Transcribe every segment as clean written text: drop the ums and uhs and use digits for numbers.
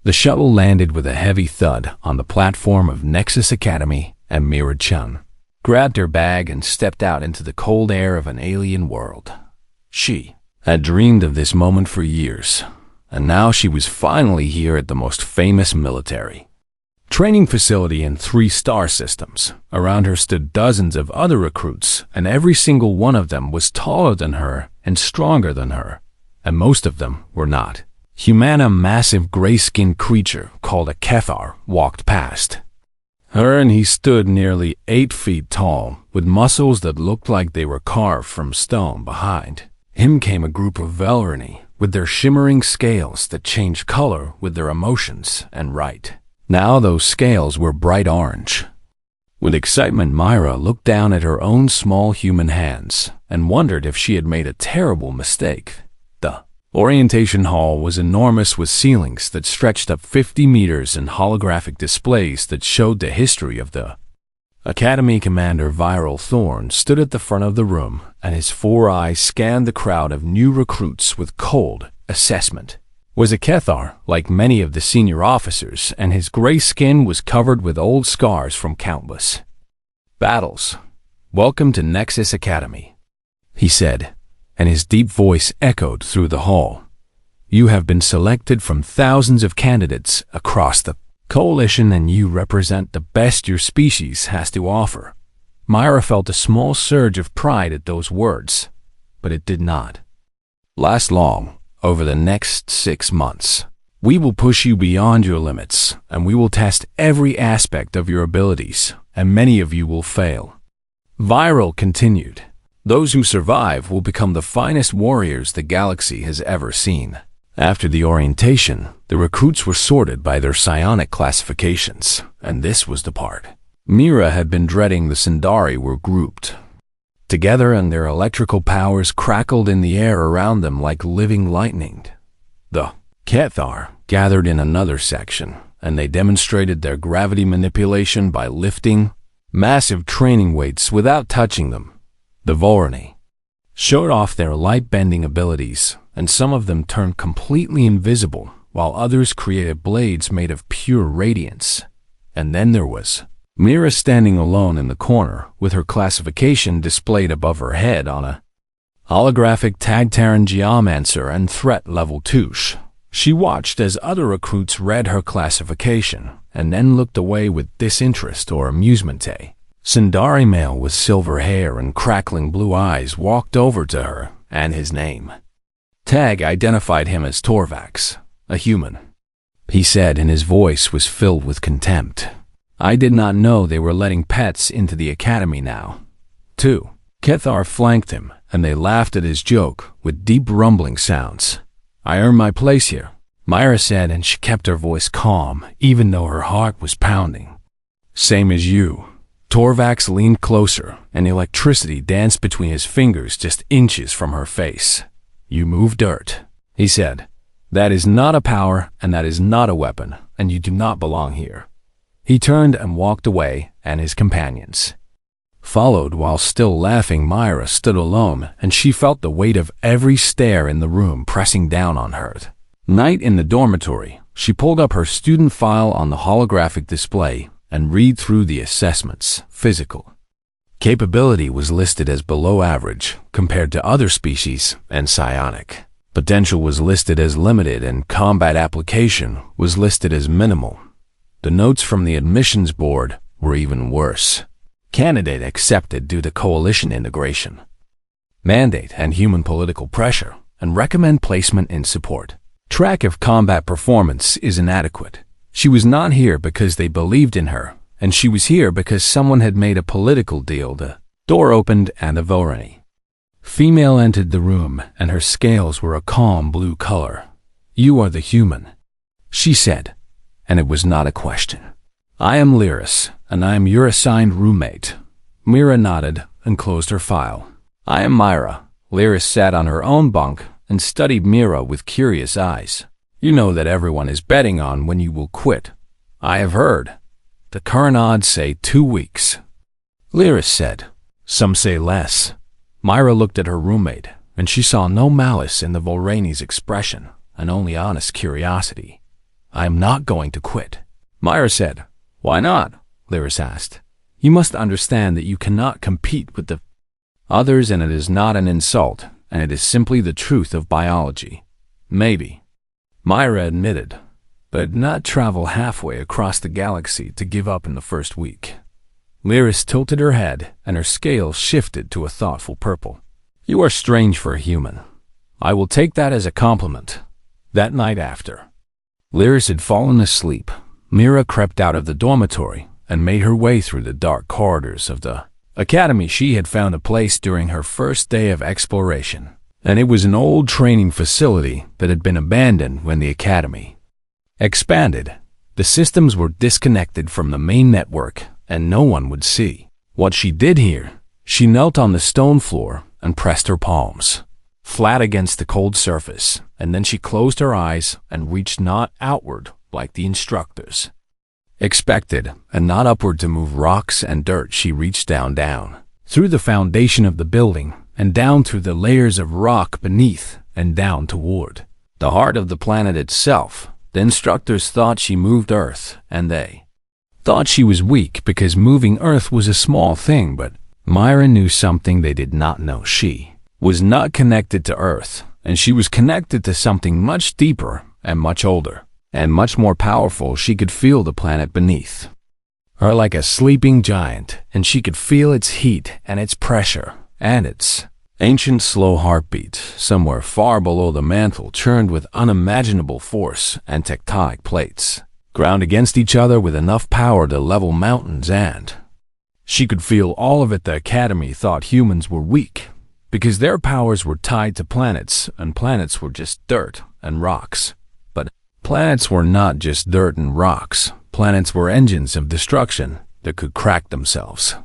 The shuttle landed with a heavy thud on the platform of Nexus Academy, and Mira-chan grabbed her bag and stepped out into the cold air of an alien world. She had dreamed of this moment for years, and now she was finally here at the most famous military training facility in 3 star systems. Around her stood dozens of other recruits, and every single one of them was taller than her and stronger than her, and most of them were not. A massive gray-skinned creature called a Kethar walked past her, and he stood nearly 8 feet tall, with muscles that looked like they were carved from stone. Behind him came a group of Velrani, with their shimmering scales that changed color with their emotions, and now those scales were bright orange. With excitement, Myra looked down at her own small human hands and wondered if she had made a terrible mistake. The orientation hall was enormous, with ceilings that stretched up 50 meters and holographic displays that showed the history of the Academy. Commander Viral Thorn stood at the front of the room, and his 4 eyes scanned the crowd of new recruits with cold assessment. Was a Kethar, like many of the senior officers, and his gray skin was covered with old scars from countless battles. "Welcome to Nexus Academy," he said, and his deep voice echoed through the hall. "You have been selected from thousands of candidates across the coalition, and you represent the best your species has to offer." Myra felt a small surge of pride at those words, but it did not last long. "Over the next 6 months, we will push you beyond your limits, and we will test every aspect of your abilities, and many of you will fail." Viral continued. "Those who survive will become the finest warriors the galaxy has ever seen." After the orientation, the recruits were sorted by their psionic classifications, and this was the part Mira had been dreading. The Sindari were grouped together, and their electrical powers crackled in the air around them like living lightning. The Kethar gathered in another section, and they demonstrated their gravity manipulation by lifting massive training weights without touching them. The Vorani showed off their light-bending abilities, and some of them turned completely invisible, while others created blades made of pure radiance. And then there was Mira, standing alone in the corner, with her classification displayed above her head on a holographic Tagtaran Geomancer and Threat Level 2. She watched as other recruits read her classification, and then looked away with disinterest or amusement. A Sindari male with silver hair and crackling blue eyes walked over to her, and his name tag identified him as Torvax, a human. He said, and his voice was filled with contempt, "I did not know they were letting pets into the academy now." 2 Kethar flanked him, and they laughed at his joke with deep rumbling sounds. "I earned my place here," Myra said, and she kept her voice calm, even though her heart was pounding. "Same as you." Torvax leaned closer, and electricity danced between his fingers just inches from her face. "You move dirt," he said. "That is not a power, and that is not a weapon, and you do not belong here." He turned and walked away, and his companions followed. While still laughing, Myra stood alone, and she felt the weight of every stare in the room pressing down on her. Night in the dormitory, she pulled up her student file on the holographic display and read through the assessments. Physical capability was listed as below average compared to other species, and psionic potential was listed as limited, and combat application was listed as minimal. The notes from the admissions board were even worse. Candidate accepted due to coalition integration, mandate and human political pressure, and recommend placement in support. Track of combat performance is inadequate. She was not here because they believed in her, and she was here because someone had made a political deal. The door opened, and a Vorani female entered the room, and her scales were a calm blue color. "You are the human," she said, and it was not a question. "I am Lyris, and I am your assigned roommate." Mira nodded and closed her file. "I am Myra." Lyris sat on her own bunk and studied Mira with curious eyes. "You know that everyone is betting on when you will quit. I have heard. The current odds say 2 weeks." Lyris said, "Some say less." Myra looked at her roommate, and she saw no malice in the Volrani's expression, and only honest curiosity. I am not going to quit. Myra said. Why not? Lyris asked. You must understand that you cannot compete with the others, and it is not an insult, and it is simply the truth of biology. Maybe, Myra admitted, but not travel halfway across the galaxy to give up in the first week. Lyris tilted her head, and her scales shifted to a thoughtful purple. You are strange for a human. I will take that as a compliment. That night after Lyris had fallen asleep, Mira crept out of the dormitory and made her way through the dark corridors of the academy. She had found a place during her first day of exploration, and it was an old training facility that had been abandoned when the academy expanded. The systems were disconnected from the main network, and no one would see what she did here. She knelt on the stone floor and pressed her palms flat against the cold surface, and then she closed her eyes and reached not outward like the instructors expected, and not upward to move rocks and dirt. She reached down through the foundation of the building, and down through the layers of rock beneath, and down toward the heart of the planet itself. The instructors thought she moved Earth, and they thought she was weak because moving Earth was a small thing, but Myra knew something they did not know. She was not connected to Earth, and she was connected to something much deeper and much older and much more powerful. She could feel the planet beneath her like a sleeping giant, and she could feel its heat and its pressure and its ancient slow heartbeat. Somewhere far below the mantle churned with unimaginable force, and tectonic plates ground against each other with enough power to level mountains, and she could feel all of it. The Academy thought humans were weak because their powers were tied to planets, and planets were just dirt and rocks. But planets were not just dirt and rocks. Planets were engines of destruction that could crack themselves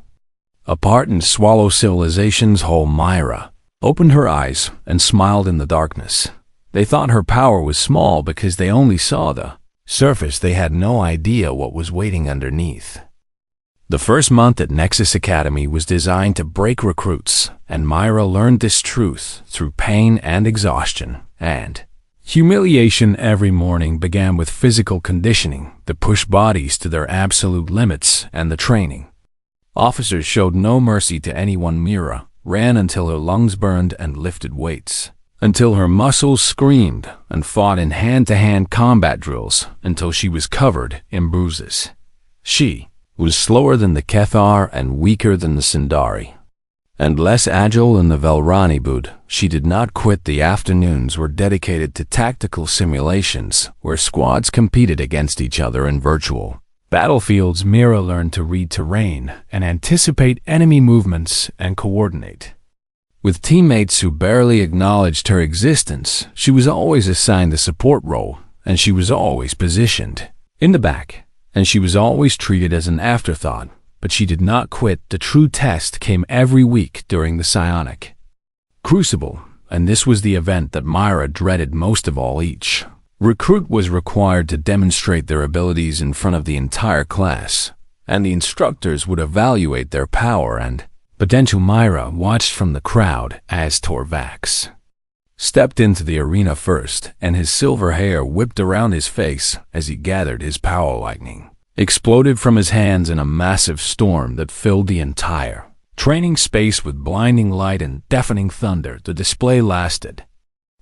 apart and swallow civilizations whole. Myra opened her eyes and smiled in the darkness. They thought her power was small because they only saw the surface. They had no idea what was waiting underneath. The first month at Nexus Academy was designed to break recruits, and Myra learned this truth through pain and exhaustion and humiliation. Every morning began with physical conditioning that pushed bodies to their absolute limits, and the training officers showed no mercy to anyone. Myra ran until her lungs burned and lifted weights until her muscles screamed, and fought in hand-to-hand combat drills until she was covered in bruises. She was slower than the Kethar and weaker than the Sindari, and less agile than the Velrani Bud. She did not quit. The afternoons were dedicated to tactical simulations where squads competed against each other in virtual battlefields. Myra learned to read terrain and anticipate enemy movements and coordinate with teammates who barely acknowledged her existence. She was always assigned the support role, and she was always positioned in the back, and she was always treated as an afterthought. But she did not quit. The true test came every week during the Psionic Crucible, and this was the event that Myra dreaded most of all. Each recruit was required to demonstrate their abilities in front of the entire class, and the instructors would evaluate their power and potential. Myra watched from the crowd as Torvax stepped into the arena first, and his silver hair whipped around his face as he gathered his power. Lightning exploded from his hands in a massive storm that filled the entire training space with blinding light and deafening thunder. The display lasted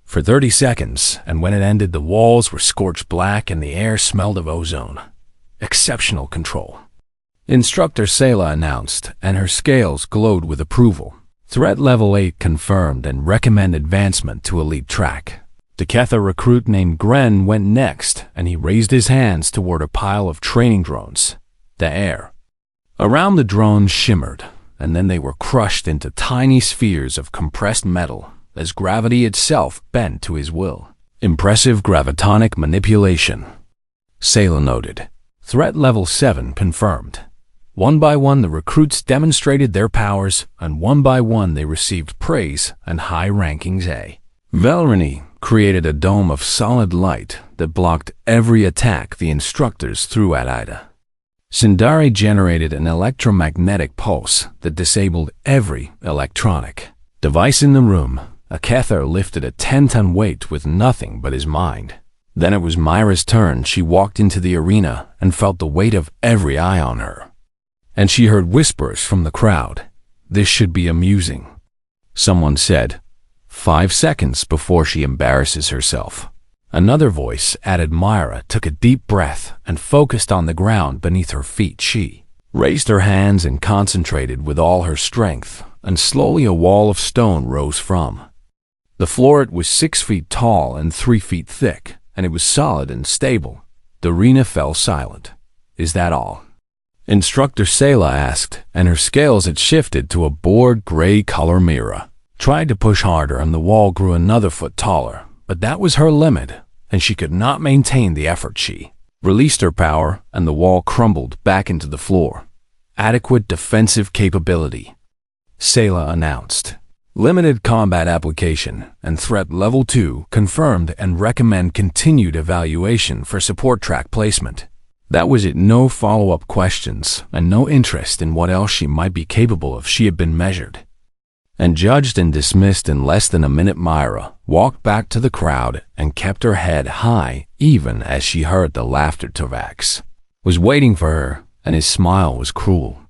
for 30 seconds, and when it ended, the walls were scorched black and the air smelled of ozone. Exceptional control, Instructor Sayla announced, and her scales glowed with approval. Threat level 8 confirmed and recommend advancement to elite track. The Ketha recruit named Gren went next, and he raised his hands toward a pile of training drones. The air around the drones shimmered, and then they were crushed into tiny spheres of compressed metal as gravity itself bent to his will. Impressive gravitonic manipulation, Sayla noted. Threat level 7 confirmed. One by one the recruits demonstrated their powers, and one by one they received praise and high rankings. Velrani created a dome of solid light that blocked every attack the instructors threw at Ida. Sindari generated an electromagnetic pulse that disabled every electronic device in the room. A Kether lifted a 10-ton weight with nothing but his mind. Then it was Myra's turn. She walked into the arena and felt the weight of every eye on her. And she heard whispers from the crowd. This should be amusing. Someone said, 5 seconds before she embarrasses herself. Another voice added. Myra took a deep breath and focused on the ground beneath her feet. She raised her hands and concentrated with all her strength, and slowly a wall of stone rose from the floor. It was 6 feet tall and 3 feet thick, and it was solid and stable. The arena fell silent. Is that all? Instructor Sayla asked, and her scales had shifted to a bored gray color. Myra tried to push harder, and the wall grew another foot taller, but that was her limit, and she could not maintain the effort. She released her power, and the wall crumbled back into the floor. Adequate defensive capability, Sayla announced. Limited combat application and threat level 2 confirmed, and recommend continued evaluation for support track placement. That was it. No follow-up questions and no interest in what else she might be capable of. She had been measured and judged and dismissed in less than a minute. Myra walked back to the crowd and kept her head high even as she heard the laughter. Torvax was waiting for her, and his smile was cruel.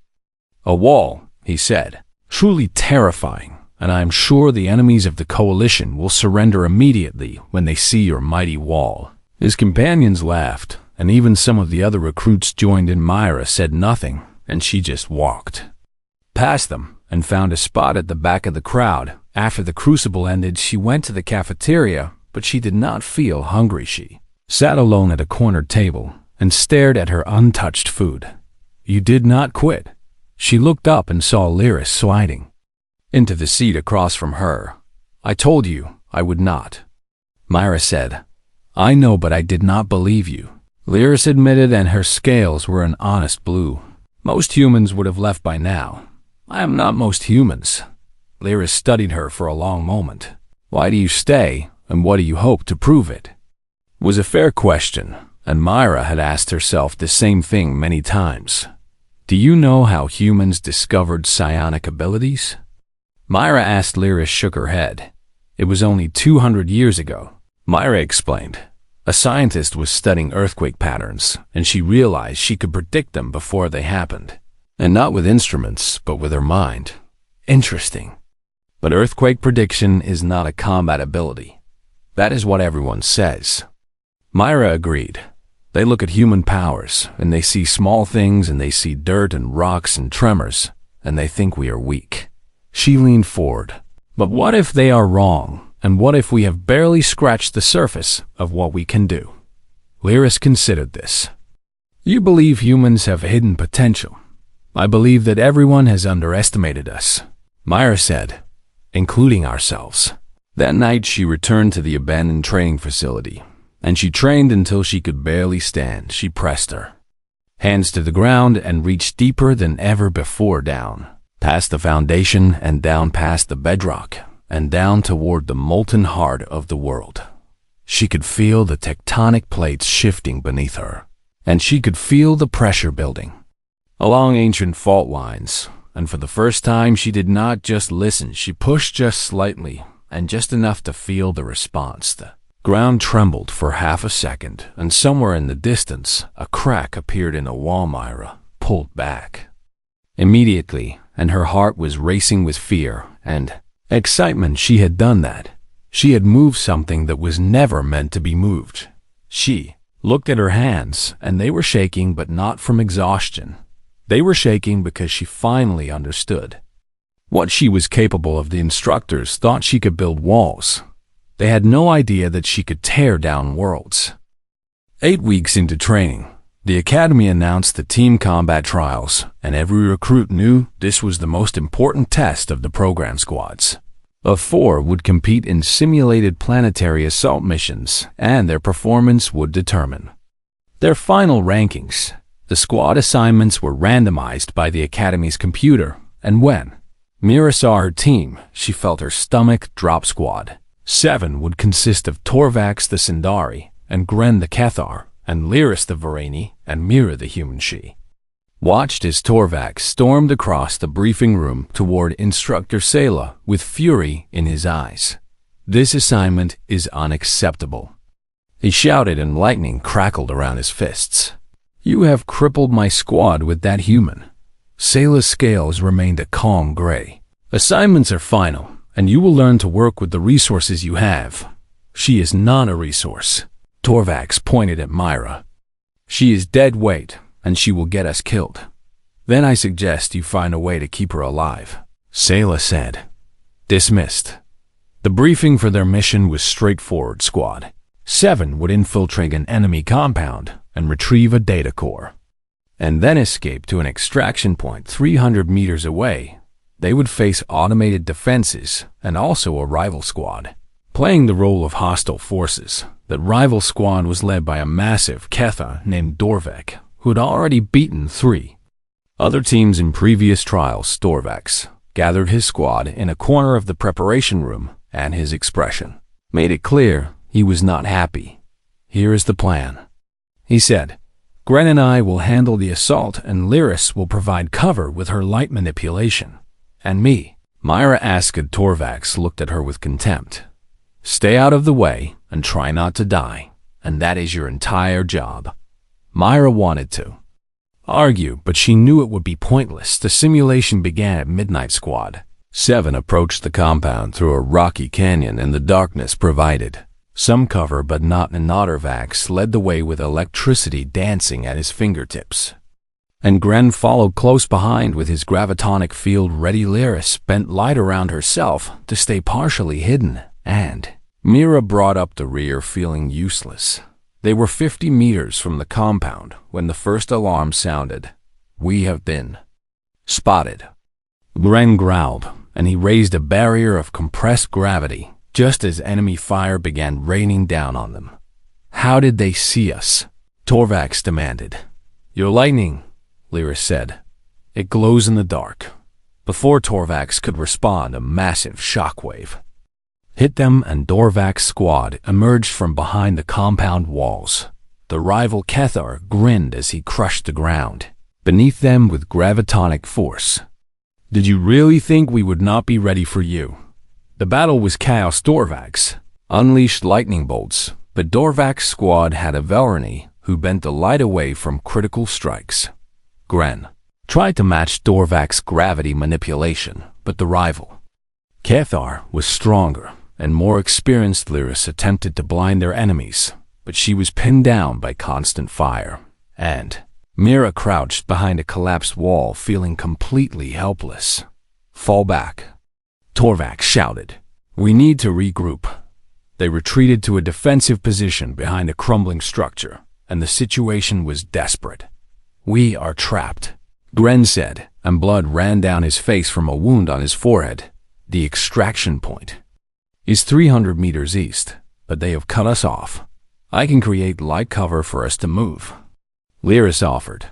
A wall, he said, truly terrifying, and I am sure the enemies of the coalition will surrender immediately when they see your mighty wall. His companions laughed, and even some of the other recruits joined in. Myra said nothing, and she just walked past them and found a spot at the back of the crowd. After the crucible ended, she went to the cafeteria, but she did not feel hungry. She sat alone at a corner table and stared at her untouched food. You did not quit. She looked up and saw Lyris sliding into the seat across from her. I told you I would not, Myra said. I know, but I did not believe you, Lyris admitted, and her scales were an honest blue. Most humans would have left by now. I am not most humans. Lyris studied her for a long moment. Why do you stay, and what do you hope to prove? It was a fair question, and Myra had asked herself the same thing many times. Do you know how humans discovered psionic abilities? Myra asked. Lyris shook her head. It was only 200 years ago, Myra explained. A scientist was studying earthquake patterns, and she realized she could predict them before they happened. And not with instruments, but with her mind. Interesting. But earthquake prediction is not a combat ability. That is what everyone says. Myra agreed. They look at human powers, and they see small things, and they see dirt and rocks and tremors, and they think we are weak. She leaned forward. But what if they are wrong? And what if we have barely scratched the surface of what we can do? Lyris considered this. You believe humans have hidden potential. I believe that everyone has underestimated us, Myra said, including ourselves. That night she returned to the abandoned training facility, and she trained until she could barely stand. She pressed her hands to the ground and reached deeper than ever before, down past the foundation and down past the bedrock and down toward the molten heart of the world. She could feel the tectonic plates shifting beneath her, and she could feel the pressure building along ancient fault lines, and for the first time she did not just listen. She pushed just slightly, and just enough to feel the response. The ground trembled for half a second, and somewhere in the distance a crack appeared in a wall. Myra pulled back immediately, and her heart was racing with fear and excitement. She had done that. She had moved something that was never meant to be moved. She looked at her hands, and they were shaking, but not from exhaustion. They were shaking because she finally understood what she was capable of. The instructors thought she could build walls. They had no idea that she could tear down worlds. 8 weeks into training, the Academy announced the team combat trials, and every recruit knew this was the most important test of the program squads. Of 4 would compete in simulated planetary assault missions, and their performance would determine their final rankings. The squad assignments were randomized by the Academy's computer, and when Myra saw her team, she felt her stomach drop. Squad 7 would consist of Torvax the Sindari, and Gren the Cathar, and Lyris the Varani, and Myra the human. She watched as Torvax stormed across the briefing room toward Instructor Sayla with fury in his eyes. This assignment is unacceptable. He shouted and lightning crackled around his fists. You have crippled my squad with that human. Sayla's scales remained a calm gray. Assignments are final, and you will learn to work with the resources you have. She is not a resource. Torvax pointed at Myra. She is dead weight, and she will get us killed. Then I suggest you find a way to keep her alive. Sayla said. Dismissed. The briefing for their mission was straightforward, squad. 7 would infiltrate an enemy compound and retrieve a data core, and then escape to an extraction point 300 meters away. They would face automated defenses and also a rival squad. Playing the role of hostile forces, that rival squad was led by a massive Ketha named Dorvek, who had already beaten 3 other teams in previous trials. Dorvax gathered his squad in a corner of the preparation room, and his expression made it clear he was not happy. Here is the plan, he said. Gren and I will handle the assault, and Lyris will provide cover with her light manipulation. And me. Myra asked. Torvax looked at her with contempt. Stay out of the way and try not to die, and that is your entire job. Myra wanted to argue, but she knew it would be pointless. The simulation began at midnight. Squad 7 approached the compound through a rocky canyon, and the darkness provided some cover, but not an Ottervax led the way with electricity dancing at his fingertips. And Gren followed close behind with his gravitonic field ready. Lyris bent light around herself to stay partially hidden, and Mira brought up the rear, feeling useless. They were 50 meters from the compound when the first alarm sounded. We have been spotted. Gren growled, and he raised a barrier of compressed gravity just as enemy fire began raining down on them. How did they see us? Torvax demanded. Your lightning, Lyris said. It glows in the dark. Before Torvax could respond, a massive shockwave hit them, and Dorvak's squad emerged from behind the compound walls. The rival Kethar grinned as he crushed the ground beneath them with gravitonic force. Did you really think we would not be ready for you? The battle was chaos. Dorvax unleashed lightning bolts, but Dorvak's squad had a Velrani who bent the light away from critical strikes. Gren tried to match Dorvak's gravity manipulation, but the rival Kethar was stronger and more experienced. Lyris attempted to blind their enemies, but she was pinned down by constant fire, and Mira crouched behind a collapsed wall, feeling completely helpless. Fall back, Torvax shouted. We need to regroup. They retreated to a defensive position behind a crumbling structure, and the situation was desperate. We are trapped, Gren said, and blood ran down his face from a wound on his forehead. The extraction point is 300 meters east, but they have cut us off. I can create light cover for us to move, Lyris offered,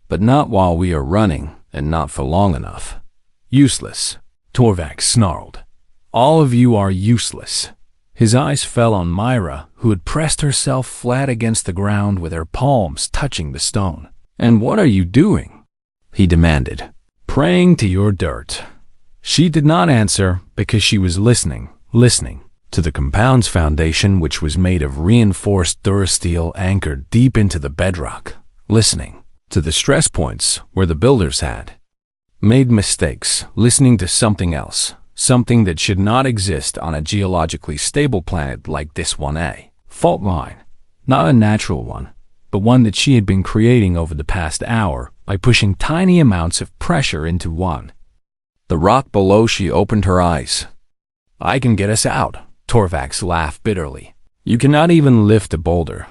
but not while we are running, and not for long enough. Useless, Torvax snarled. All of you are useless. His eyes fell on Myra, who had pressed herself flat against the ground with her palms touching the stone. And what are you doing? He demanded. Praying to your dirt. She did not answer because she was listening to the compound's foundation, which was made of reinforced durasteel anchored deep into the bedrock, listening to the stress points where the builders had made mistakes, listening to something else, something that should not exist on a geologically stable planet like this one. A fault line, not a natural one, but one that she had been creating over the past hour by pushing tiny amounts of pressure into one. The rock below. She opened her eyes. I can get us out, Torvax laughed bitterly. You cannot even lift a boulder.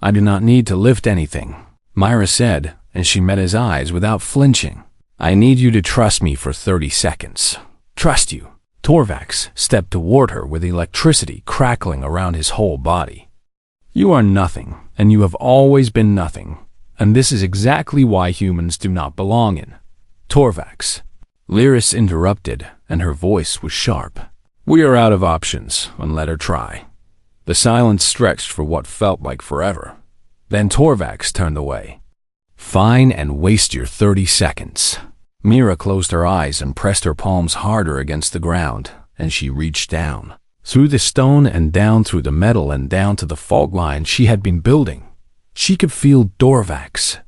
I do not need to lift anything, Myra said, and she met his eyes without flinching. I need you to trust me for 30 seconds. Trust you. Torvax stepped toward her with electricity crackling around his whole body. You are nothing, and you have always been nothing, and this is exactly why humans do not belong in Torvax. Lyris interrupted, and her voice was sharp. We are out of options, and let her try. The silence stretched for what felt like forever. Then Torvax turned away. Fine, and waste your 30 seconds. Mira closed her eyes and pressed her palms harder against the ground, and she reached down. through the stone and down through the metal and down to the fault line she had been building. She could feel Dorvax's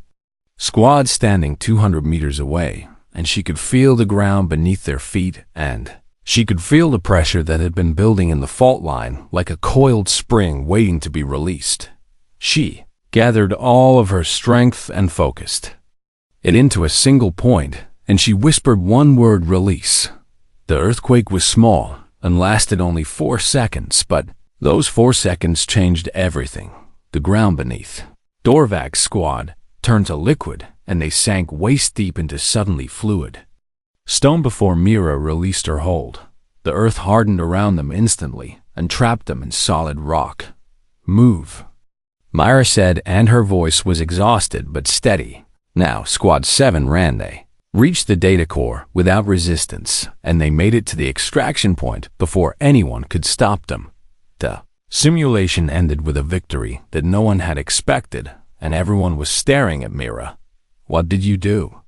squad standing 200 meters away, and she could feel the ground beneath their feet, and she could feel the pressure that had been building in the fault line like a coiled spring waiting to be released. She gathered all of her strength and focused it into a single point, and she whispered one word: release. The earthquake was small and lasted only 4 seconds, but those 4 seconds changed everything. The ground beneath Dorvax's squad turned to liquid, and they sank waist-deep into suddenly fluid stone before Mira released her hold. The earth hardened around them instantly and trapped them in solid rock. Move, Myra said, and her voice was exhausted but steady. Now, Squad 7 ran. They reached the data core without resistance, and they made it to the extraction point before anyone could stop them. The simulation ended with a victory that no one had expected, and everyone was staring at Mira. "What did you do?"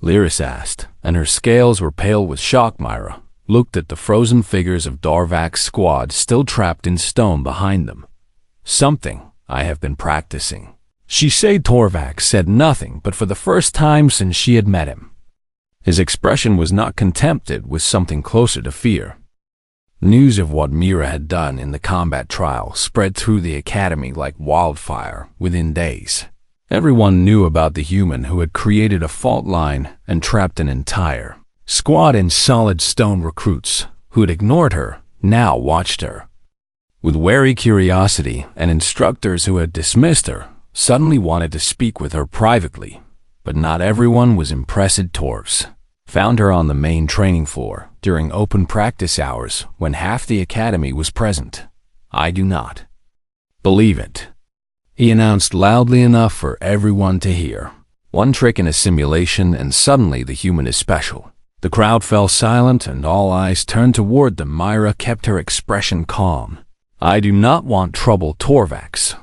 Lyris asked, and her scales were pale with shock. Myra looked at the frozen figures of Dorvax's squad still trapped in stone behind them. "Something I have been practicing," she said. Dorvax said nothing, but for the first time since she had met him, his expression was not contempt, it was something closer to fear. News of what Mira had done in the combat trial spread through the academy like wildfire within days. Everyone knew about the human who had created a fault line and trapped an entire squad in solid stone. Recruits who had ignored her now watched her with wary curiosity, and instructors who had dismissed her suddenly wanted to speak with her privately. But not everyone was impressed. Torvs found her on the main training floor during open practice hours when half the academy was present. "I do not believe it," he announced loudly enough for everyone to hear. "One trick in a simulation and suddenly the human is special." The crowd fell silent and all eyes turned toward them. Myra kept her expression calm. "I do not want trouble, Torvax."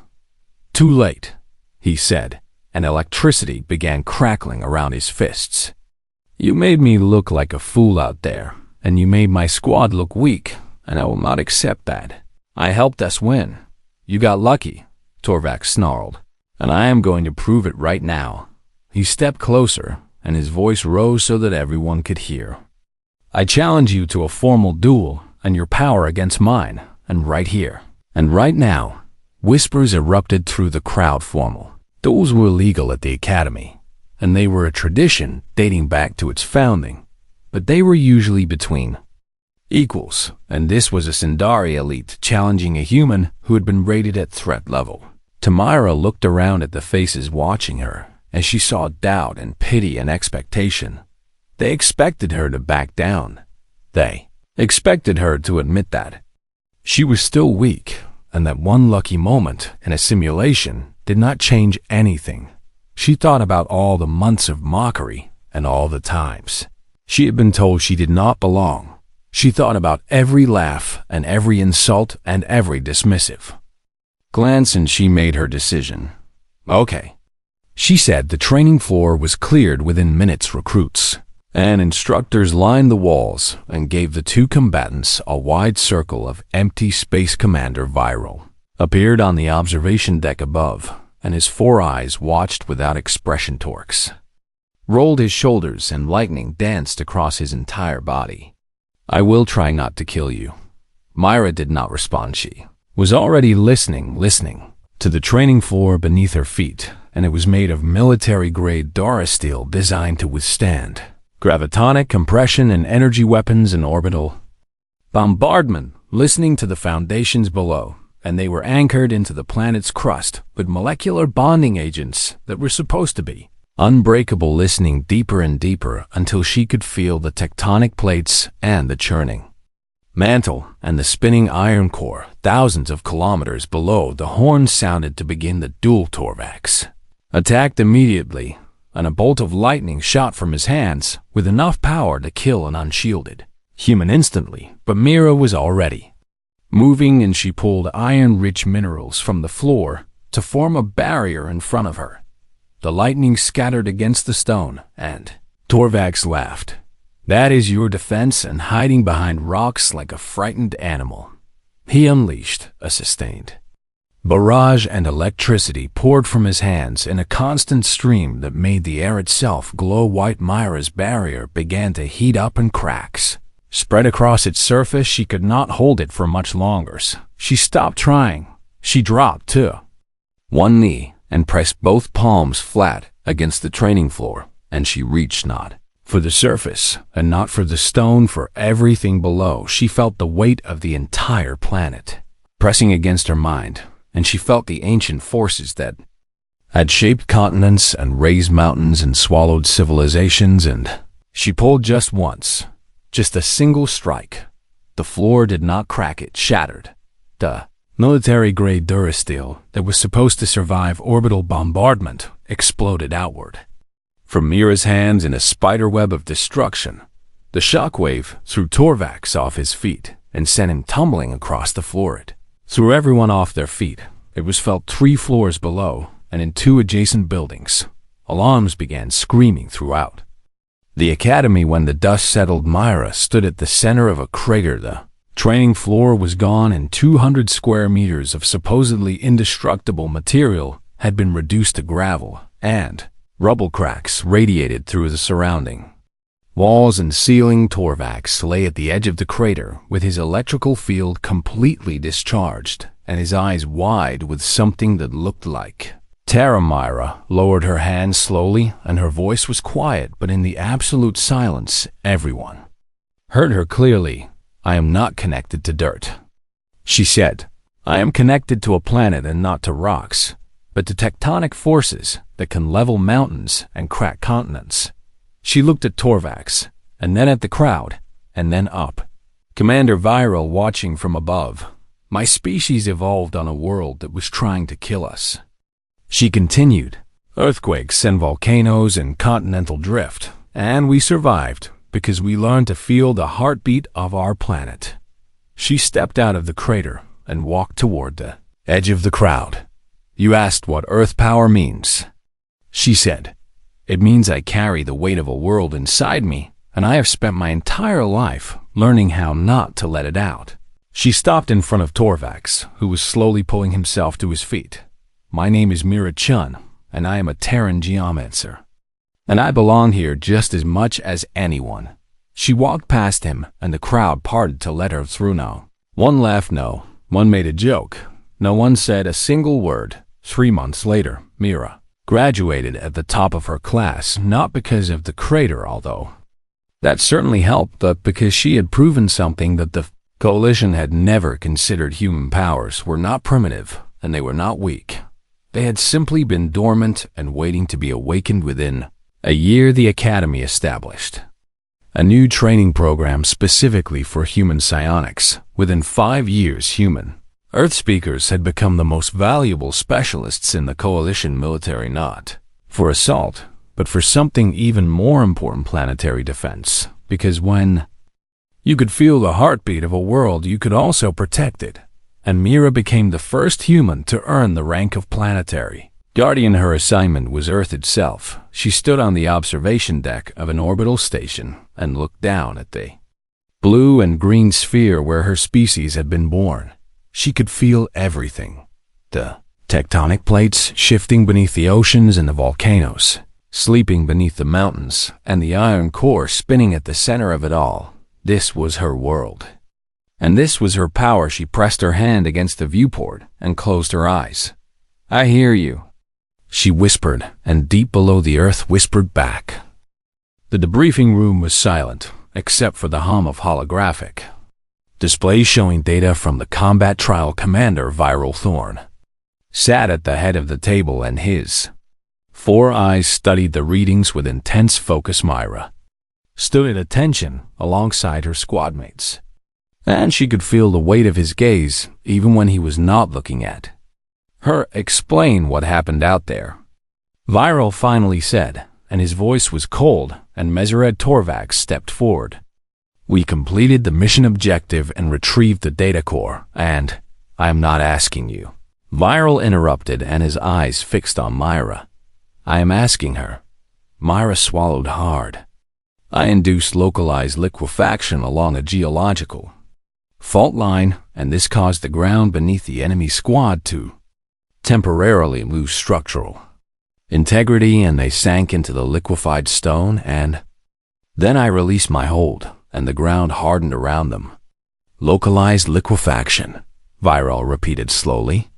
"Too late," he said, and electricity began crackling around his fists. "You made me look like a fool out there, and you made my squad look weak, and I will not accept that. I helped us win. You got lucky," Torvax snarled, "and I am going to prove it right now." He stepped closer, and his voice rose so that everyone could hear. "I challenge you to a formal duel, and your power against mine, and right here, and right now." Whispers erupted through the crowd. Formal duels were illegal at the academy, and they were a tradition dating back to its founding, but they were usually between equals, and this was a Sindari elite challenging a human who had been rated at threat level. Tamira looked around at the faces watching her, as she saw doubt and pity and expectation. They expected her to back down. They expected her to admit that she was still weak, and that one lucky moment in a simulation did not change anything. She thought about all the months of mockery and all the times she had been told she did not belong. She thought about every laugh and every insult and every dismissive glance, and she made her decision. "Okay," she said. The training floor was cleared within minutes. Recruits and instructors lined the walls and gave the two combatants a wide circle of empty space. Commander Viral appeared on the observation deck above, and his 4 eyes watched without expression. Torx rolled his shoulders and lightning danced across his entire body. "I will try not to kill you." Myra did not respond. She was already listening to the training floor beneath her feet, and it was made of military-grade Dara steel designed to withstand gravitonic compression and energy weapons and orbital bombardment. Listening to the foundations below, and they were anchored into the planet's crust with molecular bonding agents that were supposed to be unbreakable. Listening deeper and deeper until she could feel the tectonic plates and the churning mantle and the spinning iron core thousands of kilometers below. The horn sounded to begin the duel. Torvax attacked immediately, and a bolt of lightning shot from his hands with enough power to kill an unshielded human instantly. But Mira was already moving, and she pulled iron-rich minerals from the floor to form a barrier in front of her. The lightning scattered against the stone, and Torvax laughed. "That is your defense, and hiding behind rocks like a frightened animal." He unleashed a sustained barrage, and electricity poured from his hands in a constant stream that made the air itself glow white. Myra's barrier began to heat up, and cracks spread across its surface. She could not hold it for much longer. She stopped trying. She dropped to one knee and pressed both palms flat against the training floor, and she reached not for the surface and not for the stone, for everything below. She felt the weight of the entire planet pressing against her mind, and she felt the ancient forces that had shaped continents and raised mountains and swallowed civilizations, and she pulled just once, just a single strike. The floor did not crack, it shattered. The military-grade durasteel that was supposed to survive orbital bombardment exploded outward from Mira's hands in a spiderweb of destruction. The shockwave threw Torvax off his feet and sent him tumbling across the floor. It threw everyone off their feet. It was felt 3 floors below, and in 2 adjacent buildings. Alarms began screaming throughout the academy. When the dust settled, Myra stood at the center of a crater. The training floor was gone, and 200 square meters of supposedly indestructible material had been reduced to gravel, and rubble cracks radiated through the surrounding walls and ceiling. Torvax lay at the edge of the crater with his electrical field completely discharged and his eyes wide with something that looked like terror. Myra lowered her hands slowly, and her voice was quiet, but in the absolute silence, everyone heard her clearly. "I am not connected to dirt," she said. "I am connected to a planet and not to rocks, but to tectonic forces that can level mountains and crack continents." She looked at Torvax, and then at the crowd, and then up. "Commander Viral, watching from above, my species evolved on a world that was trying to kill us," she continued. "Earthquakes and volcanoes and continental drift, and we survived because we learned to feel the heartbeat of our planet." She stepped out of the crater and walked toward the edge of the crowd. "You asked what Earth power means," she said. "It means I carry the weight of a world inside me, and I have spent my entire life learning how not to let it out." She stopped in front of Torvax, who was slowly pulling himself to his feet. "My name is Mira Chun, and I am a Terran geomancer, and I belong here just as much as anyone." She walked past him, and the crowd parted to let her through. No one laughed, no one made a joke, no one said a single word. 3 months later, Mira graduated at the top of her class, not because of the crater, although that certainly helped, but because she had proven something that the Coalition had never considered. Human powers were not primitive, and they were not weak. They had simply been dormant and waiting to be awakened. Within a year, the Academy established a new training program specifically for human psionics. Within 5 years, human Earth speakers had become the most valuable specialists in the Coalition military, not for assault, but for something even more important: planetary defense. Because when you could feel the heartbeat of a world, you could also protect it. And Mira became the first human to earn the rank of planetary guardian. Her assignment was Earth itself. She stood on the observation deck of an orbital station and looked down at the blue and green sphere where her species had been born. She could feel everything: the tectonic plates shifting beneath the oceans, and the volcanoes sleeping beneath the mountains, and the iron core spinning at the center of it all. This was her world, and this was her power. She pressed her hand against the viewport and closed her eyes. "I hear you," she whispered, and deep below the Earth whispered back. The debriefing room was silent, except for the hum of holographic displays showing data from the combat trial. Commander Viral Thorn sat at the head of the table, and his 4 eyes studied the readings with intense focus. Myra stood at attention alongside her squadmates, and she could feel the weight of his gaze even when he was not looking at her. "Explain what happened out there," Viral finally said, and his voice was cold, and Meseret Torvax stepped forward. "We completed the mission objective and retrieved the data core, and I am not asking you," Viral interrupted, and his eyes fixed on Myra. "I am asking her." Myra swallowed hard. "I induced localized liquefaction along a geological fault line, and this caused the ground beneath the enemy squad to temporarily lose structural integrity, and they sank into the liquefied stone, and then I released my hold, and the ground hardened around them. Localized liquefaction, Viral repeated slowly.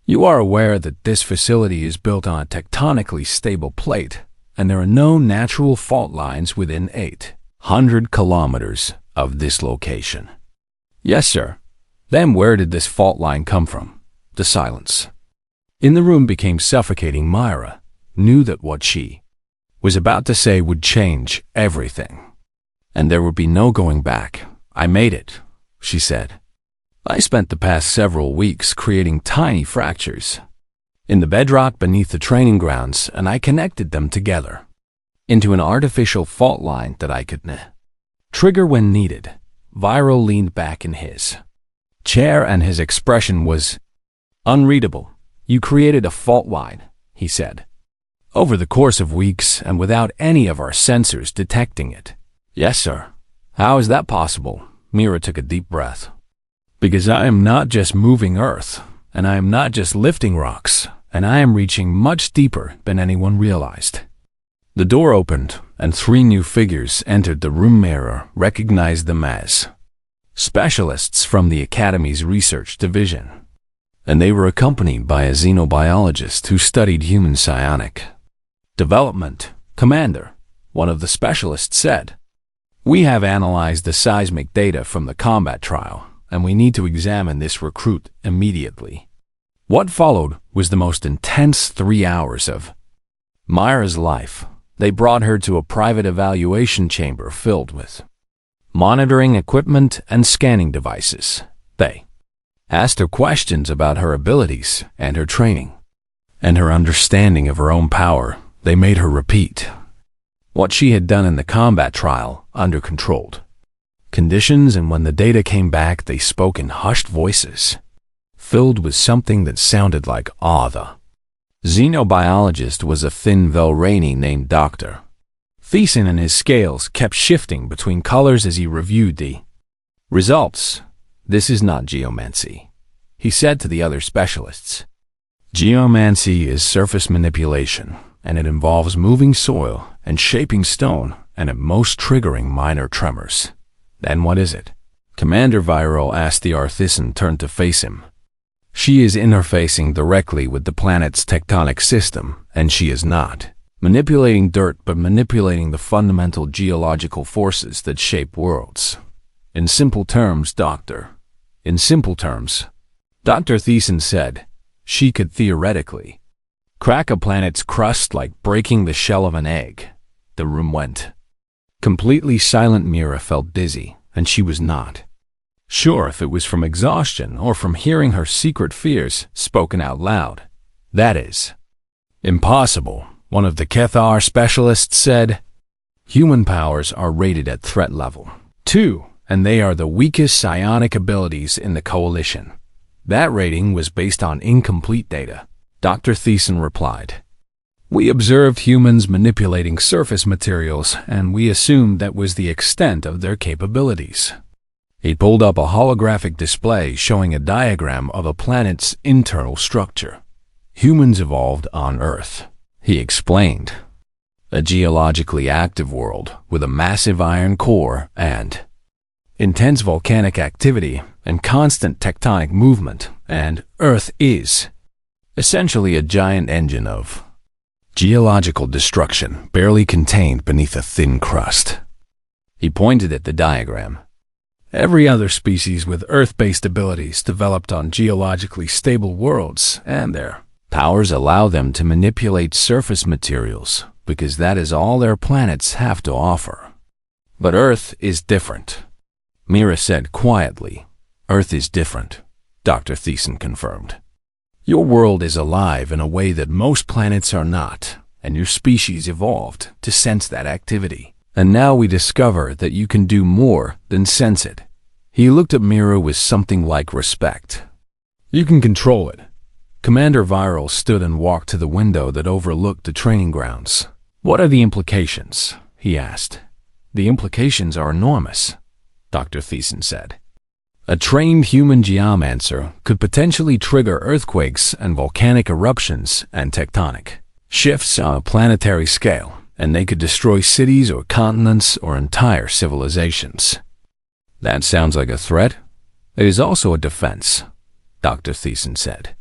You are aware that this facility is built on a tectonically stable plate, and there are no natural fault lines within 800 kilometers of this location. Yes, sir. Then where did this fault line come from? The silence in the room became suffocating. Myra knew that what she was about to say would change everything, and there would be no going back. I made it, she said. I spent the past several weeks creating tiny fractures in the bedrock beneath the training grounds, and I connected them together into an artificial fault line that I could trigger when needed. Viral leaned back in his chair, and his expression was unreadable. You created a fault line, he said, over the course of weeks and without any of our sensors detecting it. Yes, sir. How is that possible? Mira took a deep breath. Because I am not just moving Earth, and I am not just lifting rocks, and I am reaching much deeper than anyone realized. The door opened, and 3 new figures entered the room. Mira recognized them as specialists from the Academy's research division, and they were accompanied by a xenobiologist who studied human psionic development. Commander, one of the specialists said, we have analyzed the seismic data from the combat trial, and we need to examine this recruit immediately. What followed was the most intense 3 hours of Myra's life. They brought her to a private evaluation chamber filled with monitoring equipment and scanning devices. They asked her questions about her abilities and her training and her understanding of her own power. They made her repeat what she had done in the combat trial under controlled conditions, and when the data came back, they spoke in hushed voices, filled with something that sounded like awe. The xenobiologist was a thin Velrani named Dr. Thiessen, and his scales kept shifting between colors as he reviewed the results. This is not geomancy, he said to the other specialists. Geomancy is surface manipulation, and it involves moving soil and shaping stone, and at most triggering minor tremors. Then what is it? Commander Viral asked. The Artisan turned to face him. She is interfacing directly with the planet's tectonic system, and she is not manipulating dirt but manipulating the fundamental geological forces that shape worlds. In simple terms, Dr. Thiessen said, she could theoretically crack a planet's crust like breaking the shell of an egg. The room went completely silent. Mira felt dizzy, and she was not sure if it was from exhaustion or from hearing her secret fears spoken out loud. That is impossible, one of the Kethar specialists said. Human powers are rated at threat level 2, and they are the weakest psionic abilities in the coalition. That rating was based on incomplete data, Dr. Thiessen replied. We observed humans manipulating surface materials, and we assumed that was the extent of their capabilities. He pulled up a holographic display showing a diagram of a planet's internal structure. Humans evolved on Earth, he explained. A geologically active world with a massive iron core and intense volcanic activity and constant tectonic movement, and Earth is essentially a giant engine of geological destruction, barely contained beneath a thin crust. He pointed at the diagram. Every other species with Earth-based abilities developed on geologically stable worlds, and their powers allow them to manipulate surface materials because that is all their planets have to offer. But Earth is different, Mira said quietly. Earth is different, Dr. Thiessen confirmed. Your world is alive in a way that most planets are not, and your species evolved to sense that activity. And now we discover that you can do more than sense it. He looked at Mira with something like respect. You can control it. Commander Viral stood and walked to the window that overlooked the training grounds. What are the implications? He asked. The implications are enormous, Dr. Thiessen said. A trained human geomancer could potentially trigger earthquakes and volcanic eruptions and tectonic shifts on a planetary scale, and they could destroy cities or continents or entire civilizations. That sounds like a threat. It is also a defense, Dr. Thiessen said.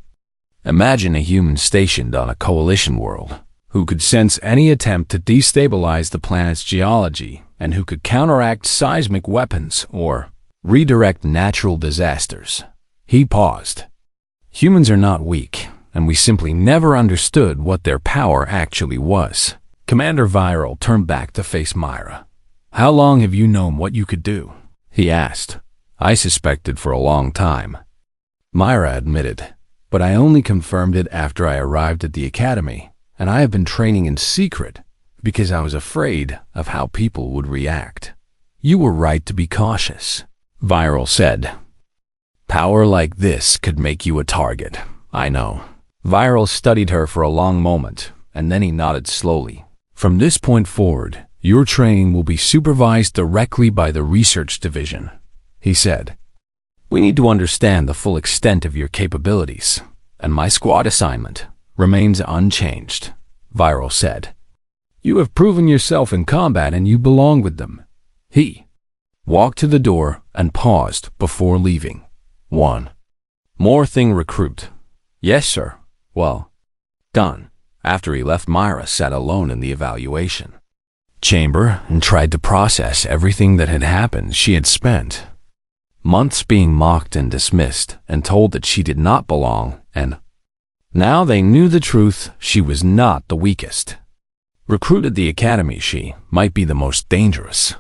Imagine a human stationed on a coalition world who could sense any attempt to destabilize the planet's geology and who could counteract seismic weapons or redirect natural disasters. He paused. Humans are not weak, and we simply never understood what their power actually was. Commander Viral turned back to face Myra. How long have you known what you could do? He asked. I suspected for a long time, Myra admitted, but I only confirmed it after I arrived at the academy, and I have been training in secret because I was afraid of how people would react. You were right to be cautious, Viral said. Power like this could make you a target, I know. Viral studied her for a long moment, and then he nodded slowly. From this point forward, your training will be supervised directly by the research division, he said. We need to understand the full extent of your capabilities, and my squad assignment remains unchanged, Viral said. You have proven yourself in combat and you belong with them. He walked to the door and paused before leaving. 1. More thing recruit. Yes, sir. Well, done. After he left, Myra sat alone in the evaluation chamber and tried to process everything that had happened. She had spent months being mocked and dismissed and told that she did not belong, and now they knew the truth. She was not the weakest. Recruited the academy, she might be the most dangerous.